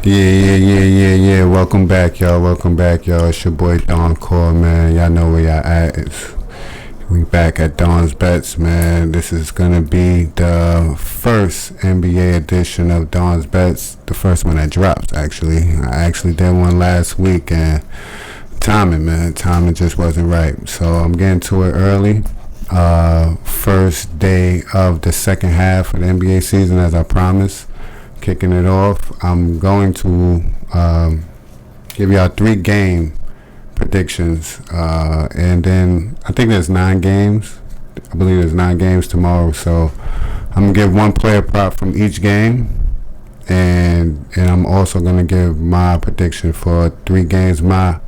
Yeah. Welcome back, y'all. It's your boy Don Core, man. Y'all know where y'all at. We back at Don's Bets, man. This is gonna be the first NBA edition of Don's Bets. The first one that drops, actually. I actually did one last week, and timing just wasn't right. So I'm getting to it early. First day of the second half of the NBA season, as I promised. Kicking it off, I'm going to give y'all 3 game predictions, and then I think there's 9 games. I believe there's 9 games tomorrow, so I'm gonna give one player prop from each game, and I'm also gonna give my prediction for 3 games, my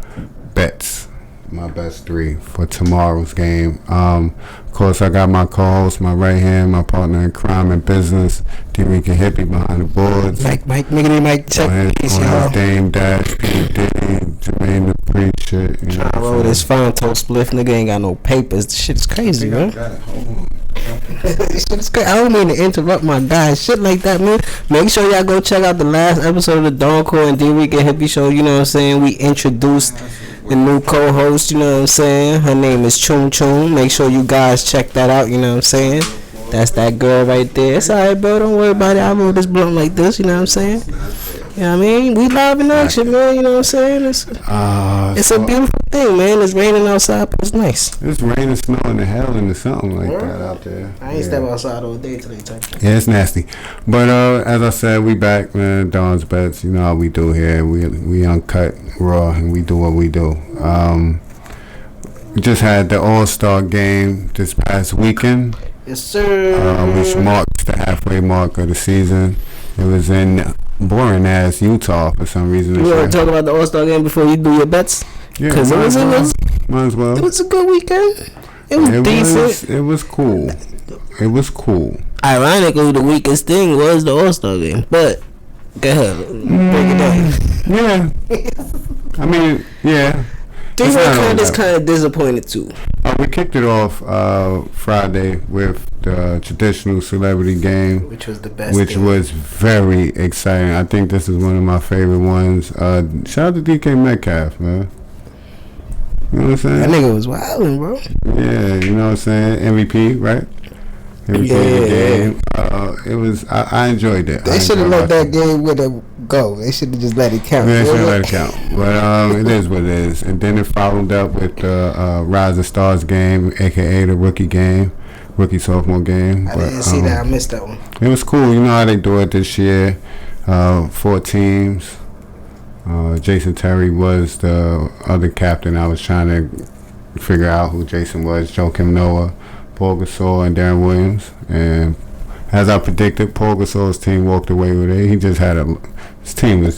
bets, my best 3 for tomorrow's game. Of course, I got my co-host, my right hand, my partner in crime and business, D-Rican Hippie behind the boards. Mike, check. On his Dame Dash, P.D., Jermaine the Preacher. Trying to roll this fine toast spliff, nigga ain't got no papers. This shit is crazy, man. This shit is crazy. I don't mean to interrupt my guy. Shit like that, man. Make sure y'all go check out the last episode of the Don Core and D-Rican Hippie show. You know what I'm saying? We introduced the new co-host, you know what I'm saying? Her name is Choom Choom. Make sure you guys check that out, you know what I'm saying? That's that girl right there. It's alright, bro. Don't worry about it. I roll this blunt like this, you know what I'm saying? You know what I mean? We live in action, man. You know what I'm saying? It's a beautiful thing, man. It's raining outside, but it's nice. It's raining, snowing, the hell into something like that out there. I ain't step outside all day today, type. Yeah, it's nasty. But as I said, we back, man. Don's Bets. You know how we do here. We uncut, raw, and we do what we do. We just had the All-Star game this past weekend. Yes, sir. Which marks the halfway mark of the season. It was in boring ass Utah for some reason. You want to talk about the All-Star game before you do your bets? Yeah, because might as well. It was a good weekend. It was decent. It was cool. Ironically, the weakest thing was the All-Star game. But go ahead, break it down. Yeah. I mean, yeah. D-Ray is kind of disappointed too. We kicked it off Friday with the traditional celebrity game, which was the best. Which was very exciting. I think this is one of my favorite ones. Shout out to DK Metcalf, man. You know what I'm saying? That nigga was wildin', bro. Yeah, you know what I'm saying? MVP, right? MVP of the game. It was. I enjoyed it. They should have let that game with a go. They should have just let it count. Yeah, they should have let it count. But it is what it is. And then it followed up with the Rise of Stars game, aka the rookie sophomore game. I didn't see that. I missed that one. It was cool. You know how they do it this year. 4 teams. Jason Terry was the other captain. I was trying to figure out who Jason was. Joakim Noah, Paul Gasol, and Darren Williams. And as I predicted, Paul Gasol's team walked away with it. He just had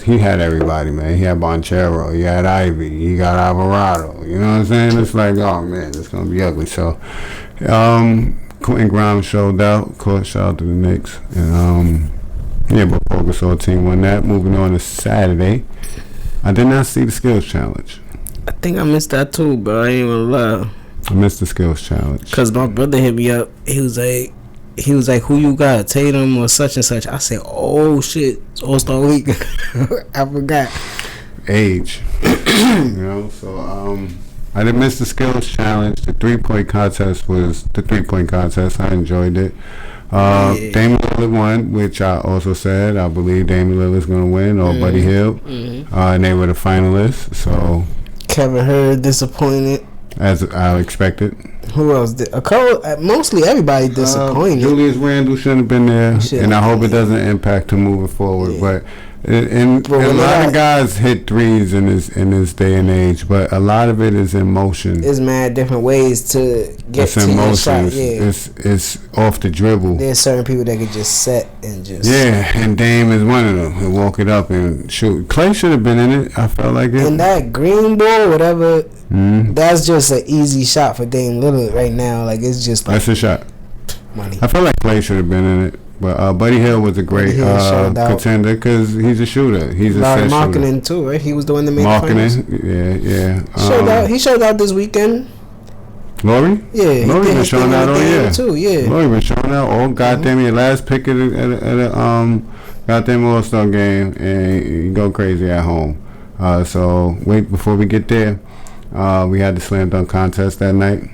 he had everybody, man. He had Bonchero, he had Ivy, he got Alvarado. You know what I'm saying? It's like, oh man, it's gonna be ugly. So, Quentin Grimes showed out. Of course, shout out to the Knicks. And but Paul Gasol team won that. Moving on to Saturday, I did not see the skills challenge. I think I missed that too, bro. I ain't even lie. I missed the skills challenge. Cause my brother hit me up. He was like, who you got, Tatum or such and such? I said, oh shit, it's All-Star Week. I forgot. Age. You know, so I didn't miss the skills challenge. The 3-point contest was the 3-point contest. I enjoyed it. Damian Lillard won, which I also said I believe Damian Lillard's gonna win, or Buddy Hield. And they were the finalists. So Kevin Hurd disappointed, as I expected. Who else did? Mostly everybody disappointed. Julius Randle shouldn't have been there, and I hope it doesn't impact him moving forward. But and a lot of guys hit threes in this day and age, but a lot of it is in motion. There's mad different ways to get to your shot. Yeah. It's off the dribble. There's certain people that could just set and just and Dame is one of them. He'll walk it up and shoot. Clay should have been in it. I felt like it. And that green ball, whatever, that's just an easy shot for Dame Lillard right now. Like it's just like that's a shot. Money. I feel like Clay should have been in it. But Buddy Hield was a great contender because he's a shooter. He's a marketing too, right? He was doing the main finals. Yeah. He showed out this weekend. Laurie? Yeah. Laurie been showing out all year. Too, yeah. Laurie been showing out all goddamn year. Last pick at the Goddamn All-Star game, and you go crazy at home. So wait, before we get there, we had the slam dunk contest that night.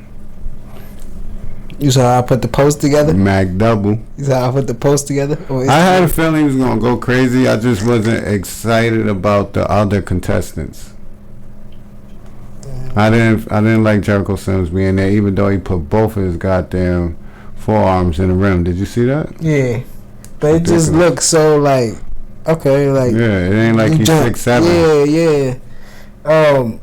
You saw how I put the post together? Mac double. You saw how I put the post together? I had a feeling he was gonna go crazy. I just wasn't excited about the other contestants. I didn't like Jericho Sims being there, even though he put both of his goddamn forearms in the rim. Did you see that? Yeah, but it just looks so like, okay, like, yeah, it ain't like he's 6'7". Yeah.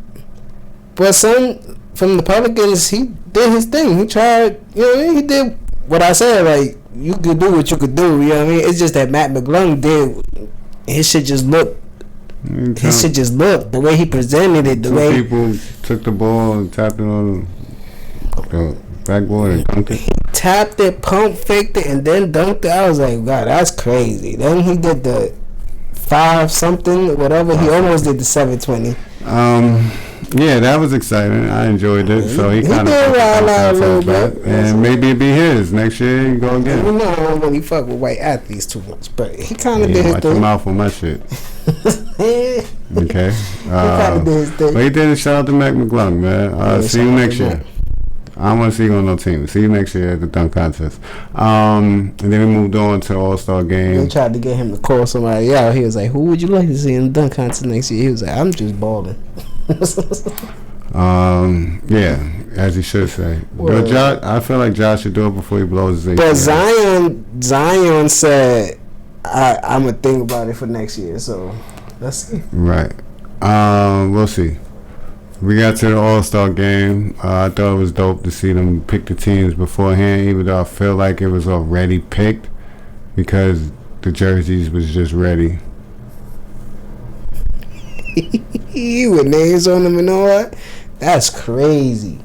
But some from the Pelicans, he did his thing. He tried, you know what I mean? He did what I said, like, you could do what you could do, you know what I mean? It's just that Matt McClung did, his shit just looked, the way he presented it, the way people took the ball and tapped it on the backboard and dunked it. He tapped it, pump faked it, and then dunked it. I was like, God, that's crazy. Then he did the 5 something, whatever. He almost did the 720. Yeah, that was exciting. I enjoyed it. So he kind of a little bit, and maybe it'd be his next year. He go again. You know, I don't really fuck with white athletes too much, but he kind of did his watch thing. your mouth on my shit. Okay. He kind of did his thing. But he did. Shout out to Mac McClung, man. See you next year. I don't want to see you on no team. See you next year at the dunk contest. And then we moved on to All-Star game. They tried to get him to call somebody out. He was like, "Who would you like to see in the dunk contest next year?" He was like, "I'm just balling." Yeah, as he should say. Well, Josh, I feel like Josh should do it before he blows his ACL. But Zion said, "I'm gonna think about it for next year." So let's see. Right. We'll see. We got to the All-Star game. I thought it was dope to see them pick the teams beforehand, even though I feel like it was already picked because the jerseys was just ready. With names on them and all that. That's crazy.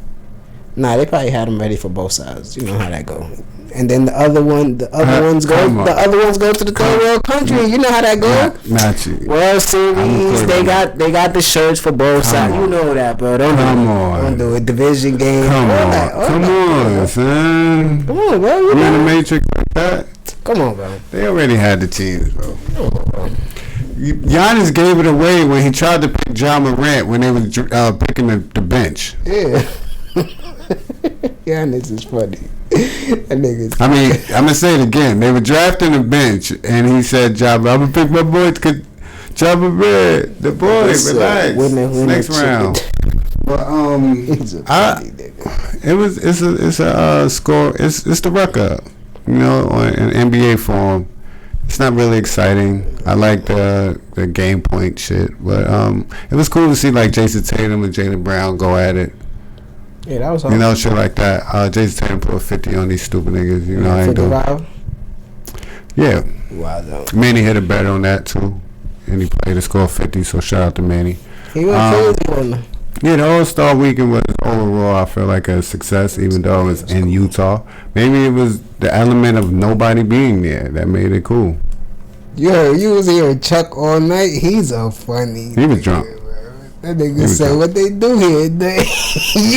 Nah, they probably had them ready for both sides. You know how that go. And then the other ones go to the third world country. You know how that go. Not you. World Series. They got the shirts for both sides. You know that, bro. Don't do it. Division game. Come on, son. Come on, bro. You in the Matrix like that? Come on, bro. They already had the teams, bro. Giannis gave it away when he tried to pick John Morant when they was picking the bench. Yeah. Giannis is funny. That nigga's I mean, I'm gonna say it again. They were drafting the bench, and he said, "I'm gonna pick my boy, John Morant, the boy. Relax. Next round." But it's a score. It's the record, you know, on an NBA form. It's not really exciting. I like the game point shit, but it was cool to see like Jason Tatum and Jaylen Brown go at it. Yeah, that was awesome. You know, shit like that. Jason Tatum put 50 on these stupid niggas. You know, I ain't doing. Yeah. Wow. Manny hit it better on that too, and he played to score 50. So shout out to Manny. He went crazy on. Yeah, the All-Star weekend was overall, I feel like, a success, even though it was in Utah. Maybe it was the element of nobody being there that made it cool. Yo, you was hearing Chuck all night. He's a funny. He was drunk. That nigga said, "What they do here?" You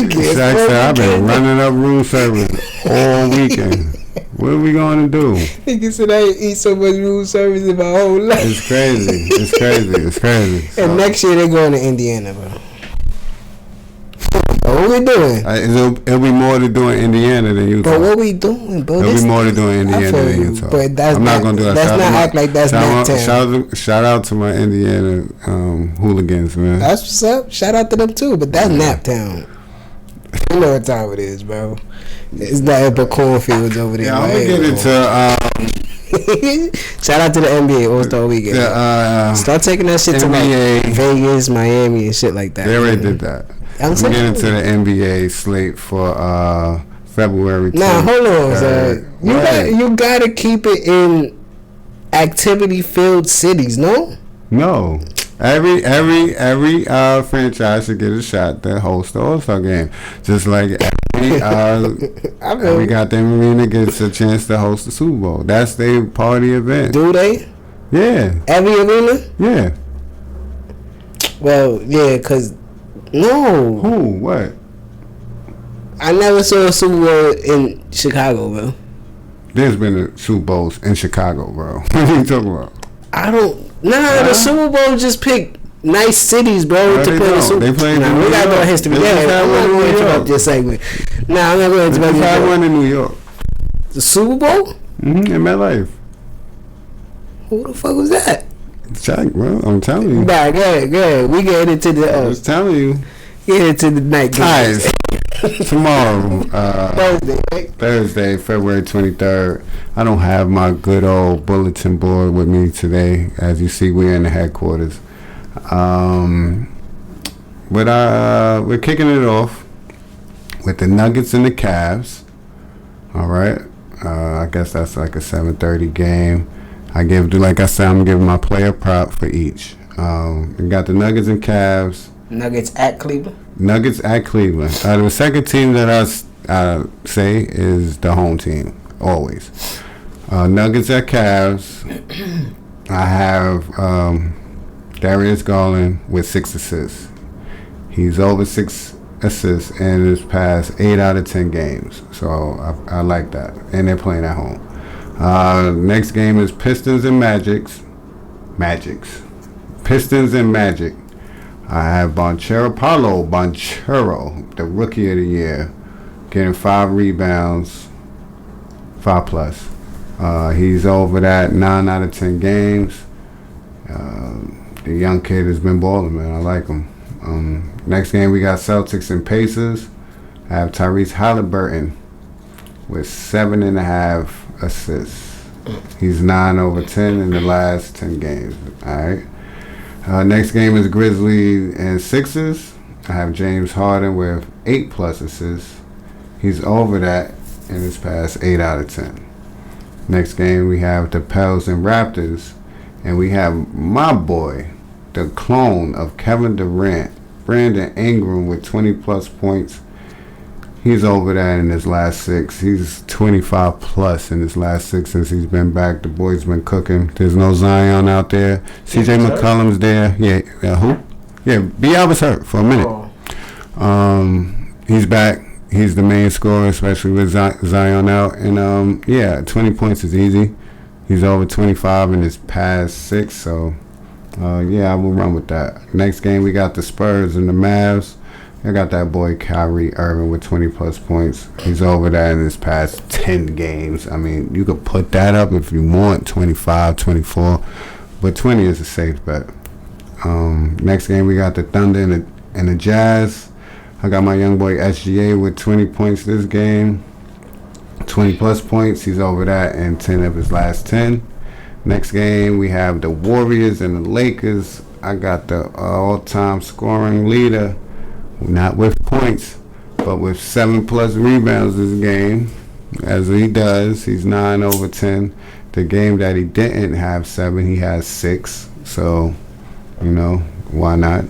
can't. Shaq said, "I've been running up room service all weekend. What are we going to do?" Nigga said, "I ain't eat so much room service in my whole life." It's crazy. So, and next year they going to Indiana, bro. What we doing? It'll be more to do in Indiana than Utah. But what we doing, bro? It'll be more to do in Indiana than Utah. But I'm not gonna do that. Let's not act like that's not town. Shout out to my Indiana hooligans, man. That's what's up. Shout out to them too. But that's Naptown. You know what time it is, bro. It's not but cornfields over there. Yeah, I'm gonna get into. Shout out to the NBA All-Star Weekend. Start taking that shit NBA, to like Vegas, Miami, and shit like that. They already did that. I'm getting into the NBA slate for February 10th. Nah, hold on, sir. You gotta keep it in activity-filled cities, no? No. Every franchise should get a shot to host the All-Star game. Just like every goddamn arena gets a chance to host the Super Bowl. That's their party event. Do they? Yeah. Every arena? Yeah. Well, yeah, because... No. Who? What? I never saw a Super Bowl in Chicago, bro. There's been a Super Bowls in Chicago, bro. What are you talking about? I don't. The Super Bowl just picked nice cities, bro, to play the Super Bowl. They played we got to go history. Yeah, I'm not going to interrupt this segment. I'm not going to interrupt this. I won in New York. The Super Bowl? In MetLife. Who the fuck was that? Check, bro. I'm telling you. Nah, go ahead. We get into the. I was telling you. Get into the night games. Alright. Tomorrow, Thursday, February 23rd. I don't have my good old bulletin board with me today. As you see, we're in the headquarters. But we're kicking it off with the Nuggets and the Cavs. All right. I guess that's like a 7:30 game. Like I said, I'm giving my player prop for each. We got the Nuggets and Cavs. Nuggets at Cleveland. The second team that I say is the home team, always. Nuggets at Cavs. I have Darius Garland with 6 assists. He's over 6 assists in his past 8 out of 10 games. So I like that. And they're playing at home. Next game is Pistons and Magics. Pistons and Magic. I have Banchero, the rookie of the year, getting 5 rebounds, 5+. He's over that 9 out of 10 games. The young kid has been balling, man. I like him. Next game we got Celtics and Pacers. I have Tyrese Halliburton with 7.5 assists. He's 9 over 10 in the last 10 games. All right. Next game is Grizzlies and Sixers. I have James Harden with 8+ assists. He's over that in his past 8 out of 10. Next game we have the Pels and Raptors, and we have my boy, the clone of Kevin Durant, Brandon Ingram with 20+ points. He's over that in his last 6. He's 25+ in his last 6 since he's been back. The boy's been cooking. There's no Zion out there. CJ McCollum's there. Yeah, who? Yeah, B.I. was hurt for a minute. He's back. He's the main scorer, especially with Zion out. And 20 points is easy. He's over 25 in his past 6. So, I will run with that. Next game, we got the Spurs and the Mavs. I got that boy Kyrie Irving with 20+ points. He's over that in his past 10 games. I mean, you could put that up if you want, 25, 24. But 20 is a safe bet. Next game, we got the Thunder and the Jazz. I got my young boy SGA with 20 points this game. 20+ points. He's over that in 10 of his last 10. Next game, we have the Warriors and the Lakers. I got the all-time scoring leader, not with points, but with 7+ rebounds this game, as he does. He's 9 over 10. The game that he didn't have 7, he has 6. So, why not?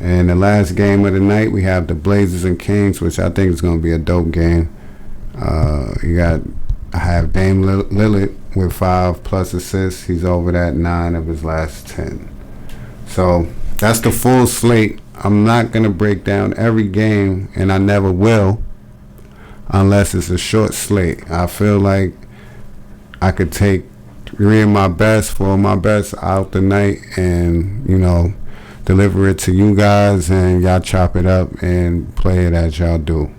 And the last game of the night, we have the Blazers and Kings, which I think is going to be a dope game. I have Dame Lillard with 5+ assists. He's over that 9 of his last 10. So that's the full slate. I'm not going to break down every game, and I never will, unless it's a short slate. I feel like I could take 4 of my best out the night and, deliver it to you guys, and y'all chop it up and play it as y'all do.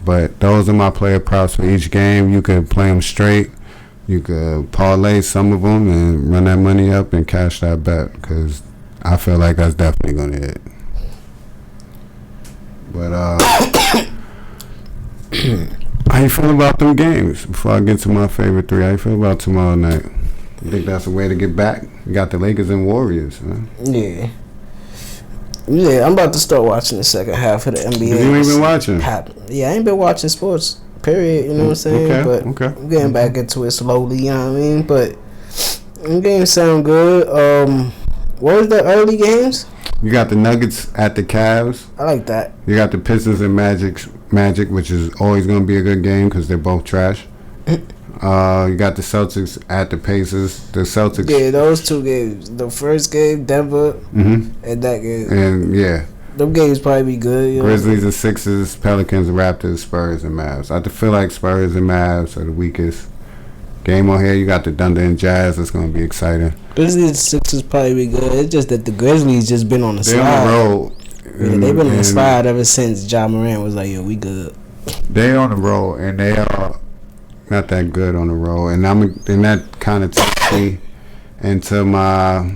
But those are my player props for each game. You could play them straight. You could parlay some of them and run that money up and cash that bet, because I feel like that's definitely going to hit. But how you feel about them games? Before I get to my favorite 3, how you feel about tomorrow night? You think that's a way to get back? You got the Lakers and Warriors, huh? Yeah, I'm about to start watching the second half of the NBA. You ain't been watching? Yeah, I ain't been watching sports, period, you know what I'm saying? Okay. I'm getting back into it slowly, you know what I mean? But the games sound good. What was the early games? You got the Nuggets at the Cavs. I like that. You got the Pistons and Magic, which is always going to be a good game because they're both trash. You got the Celtics at the Pacers. The Celtics. Yeah, those 2 games. The first game, Denver, and that game. And them games probably be good. Grizzlies and Sixers, Pelicans, Raptors, Spurs and Mavs. I feel like Spurs and Mavs are the weakest. game on here. You got the Thunder and Jazz. It's gonna be exciting. Grizzlies Sixers probably be good. It's just that the Grizzlies just been on the slide. They're on the road. Yeah, they've been on the slide ever since Ja Morant was like, "Yo, we good." They on the road, and they are not that good on the road, and that kind of takes me into my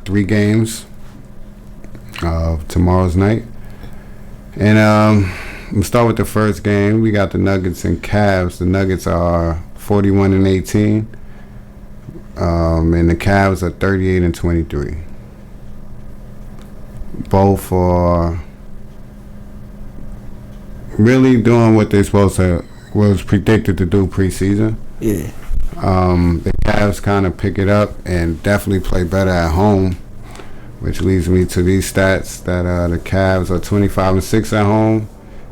3 games of tomorrow's night. And we'll start with the first game. We got the Nuggets and Cavs. The Nuggets are 41-18, and the Cavs are 38-23. Both are really doing what they're supposed to, was predicted to do preseason. Yeah. The Cavs kind of pick it up and definitely play better at home, which leads me to these stats that the Cavs are 25-6 at home,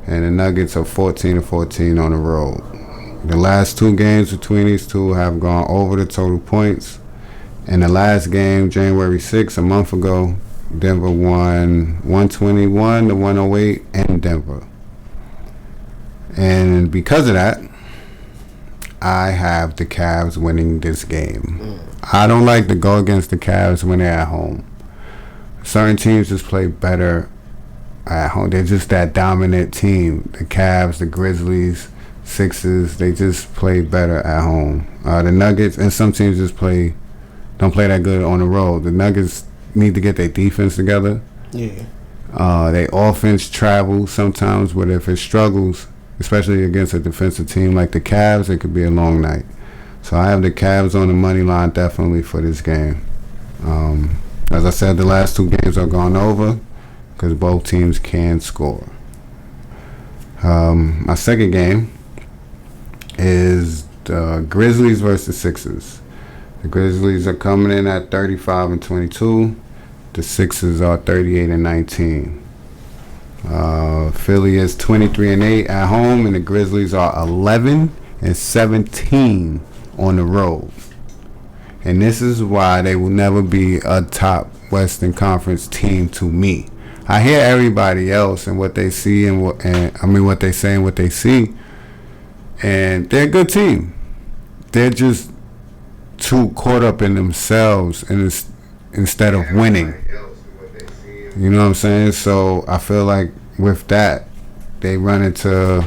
and the Nuggets are 14-14 on the road. The last 2 games between these two have gone over the total points. In the last game, January 6th, a month ago, Denver won 121-108 in Denver. And because of that, I have the Cavs winning this game. I don't like to go against the Cavs when they're at home. Certain teams just play better at home. They're just that dominant team. The Cavs, the Grizzlies, Sixers, they just play better at home. The Nuggets and some teams just don't play that good on the road. The Nuggets need to get their defense together. Yeah. They offense travels sometimes, but if it struggles, especially against a defensive team like the Cavs, it could be a long night. So I have the Cavs on the money line definitely for this game. As I said, the last 2 games are gone over because both teams can score. My second game is the Grizzlies versus Sixers. The Grizzlies are coming in at 35-22. The Sixers are 38-19. Philly is 23-8 at home, and the Grizzlies are 11-17 on the road. And this is why they will never be a top Western Conference team to me. I hear everybody else and what they see and what they say and what they see, and they're a good team. They're just too caught up in themselves and instead of winning. You know what I'm saying? So I feel like with that, they run into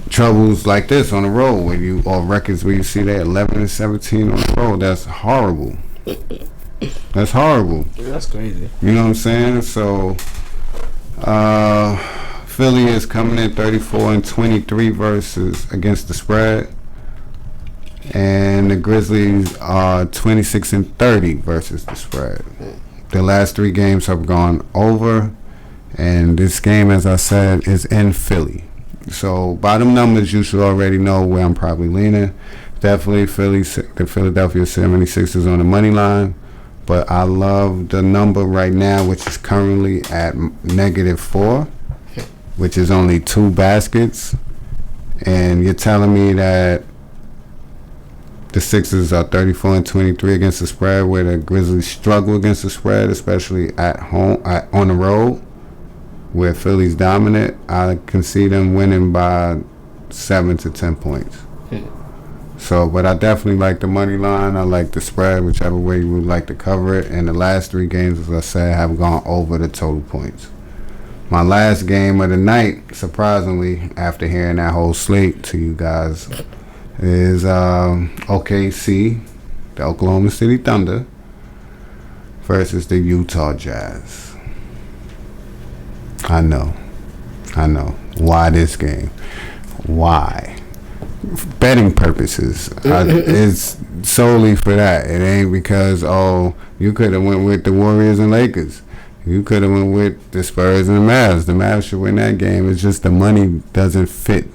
troubles like this on the road, or records where you see that 11-17 on the road. That's horrible. That's horrible. That's crazy. You know what I'm saying? So Philly is coming in 34-23 versus against the spread, and the Grizzlies are 26-30 versus the spread. The last 3 games have gone over, and this game, as I said, is in Philly. So by them numbers, you should already know where I'm probably leaning. Definitely the Philadelphia 76ers on the money line, but I love the number right now, which is currently at -4, which is only 2 baskets, and you're telling me that the Sixers are 34-23 against the spread, where the Grizzlies struggle against the spread, especially at home, on the road, where Philly's dominant. I can see them winning by 7 to 10 points. So, but I definitely like the money line. I like the spread, whichever way you would like to cover it. And the last 3 games, as I said, have gone over the total points. My last game of the night, surprisingly, after hearing that whole slate to you guys, is OKC, the Oklahoma City Thunder, versus the Utah Jazz. I know. Why this game? Why? Betting purposes. It's solely for that. It ain't because, you could have went with the Warriors and Lakers. You could have went with the Spurs and the Mavs. The Mavs should win that game. It's just the money doesn't fit.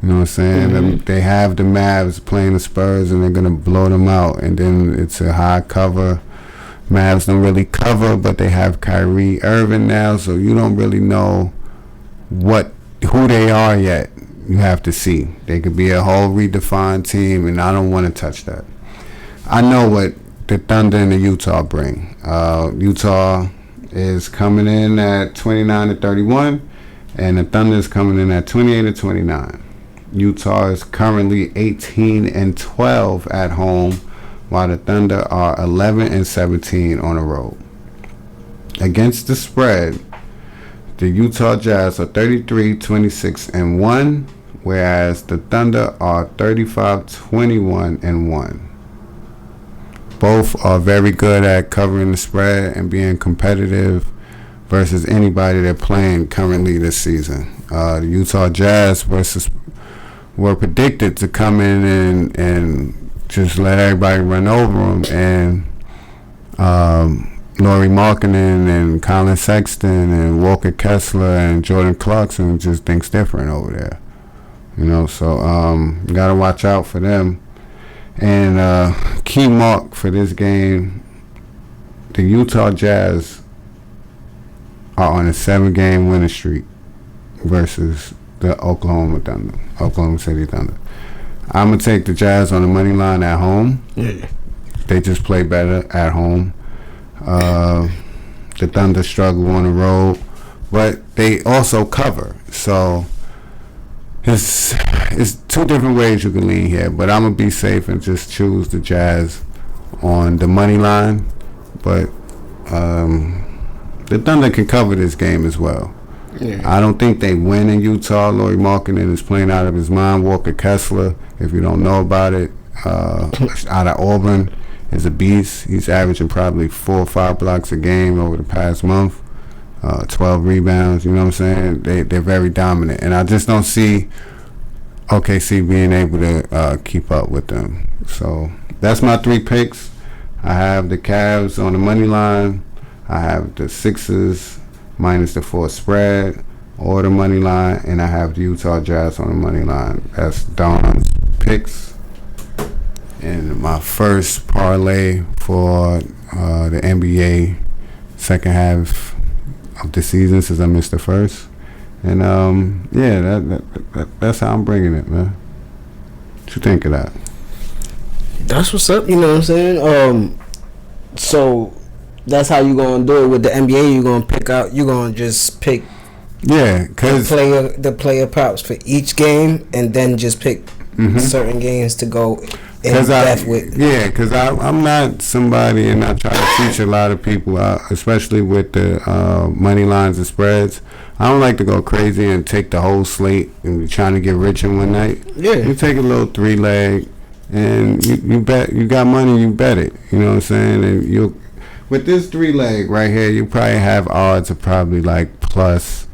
You know what I'm saying? Mm-hmm. They have the Mavs playing the Spurs, and they're going to blow them out. And then it's a high cover. Mavs don't really cover, but they have Kyrie Irving now, so you don't really know who they are yet. You have to see. They could be a whole redefined team, and I don't want to touch that. I know what the Thunder and the Utah bring. Utah is coming in at 29-31, and the Thunder is coming in at 28-29. Utah is currently 18-12 at home, while the Thunder are 11-17 on the road. Against the spread, the Utah Jazz are 33-26-1, whereas the Thunder are 35-21-1. Both are very good at covering the spread and being competitive versus anybody they're playing currently this season. The Utah Jazz were predicted to come in and just let everybody run over them, and Lauri Markkanen and Colin Sexton and Walker Kessler and Jordan Clarkson just thinks different over there. So you got to watch out for them. And key mark for this game, the Utah Jazz are on a 7-game winning streak versus the Oklahoma City Thunder. I'm going to take the Jazz on the money line at home. Yeah. They just play better at home. The Thunder struggle on the road, but they also cover. So it's two different ways you can lean here, but I'm going to be safe and just choose the Jazz on the money line. But the Thunder can cover this game as well. Yeah. I don't think they win in Utah. Lauri Markkanen is playing out of his mind. Walker Kessler, if you don't know about it, out of Auburn, is a beast. He's averaging probably 4 or 5 blocks a game over the past month. 12 rebounds, you know what I'm saying? They're very dominant. And I just don't see OKC being able to keep up with them. So that's my 3 picks. I have the Cavs on the money line. I have the Sixers minus the 4 spread or the money line. And I have the Utah Jazz on the money line. That's Don's picks. And my first parlay for the NBA second half of the season, since I missed the first. And that's how I'm bringing it, man. What you think of that? That's what's up, you know what I'm saying? So that's how you gonna do it with the NBA. You gonna just pick cause the player props for each game, and then just pick certain games to go in depth with. Yeah, because I'm not somebody, and I try to teach a lot of people, especially with the money lines and spreads. I don't like to go crazy and take the whole slate and be trying to get rich in one night. Yeah, you take a little 3-leg, and you bet. You got money, you bet it. You know what I'm saying? And you, with this 3-leg right here, you probably have odds of probably like plus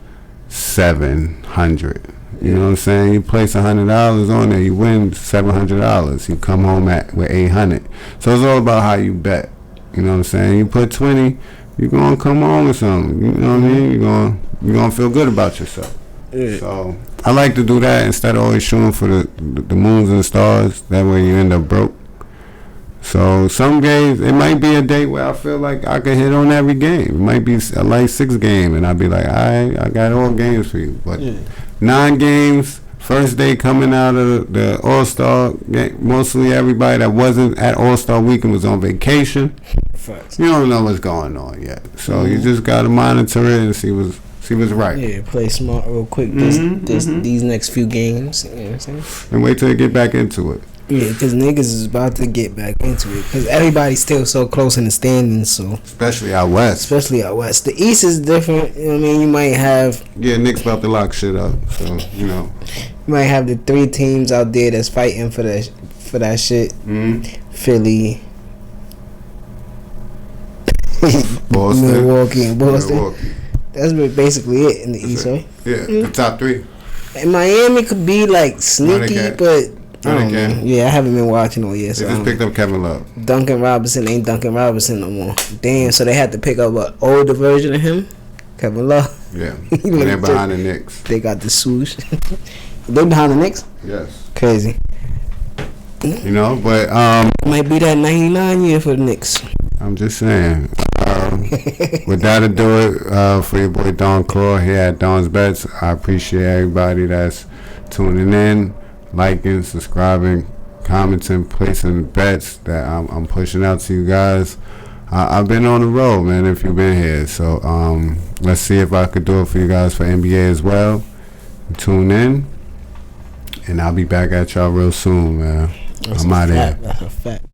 700. You know what I'm saying? You place $100 on there, you win $700. You come home with 800. So it's all about how you bet. You know what I'm saying? You put 20, you're gonna come home with something. You know what I mean? You're gonna feel good about yourself. Yeah. So I like to do that instead of always shooting for the moons and the stars. That way you end up broke. So some games, it might be a day where I feel like I could hit on every game. It might be a light 6 game, and I'd be like, I got all games for you. But 9 games, first day coming out of the All-Star game, mostly everybody that wasn't at All-Star weekend was on vacation. Facts. You don't know what's going on yet. So you just got to monitor it and see what's right. Yeah, play smart real quick these next few games. You know what I'm saying? And wait till you get back into it. Yeah, because niggas is about to get back into it. Because everybody's still so close in the standings. So Especially out west. The East is different. You know what I mean? You might have... Yeah, Knicks about to lock shit up. So, you know. You might have the 3 teams out there that's fighting for that shit. Philly, Boston, Milwaukee, and Boston. That's basically it in the East, right? Yeah, the top 3. And Miami could be like sneaky, but I don't know. Yeah, I haven't been watching all year. So they just picked up Kevin Love. Duncan Robinson ain't Duncan Robinson no more. Damn, so they had to pick up an older version of him, Kevin Love. Yeah, and they're behind the Knicks. They got the swoosh. They behind the Knicks? Yes. Crazy. You know, but might be that 99 year for the Knicks. I'm just saying. With that ado, for your boy Don Claw here at Don's Bets, I appreciate everybody that's tuning in, liking, subscribing, commenting, placing bets that I'm pushing out to you guys. I've been on the road, man, if you've been here. So let's see if I could do it for you guys for NBA as well. Tune in. and I'll be back at y'all real soon, man. I'm out of here. That's a fact.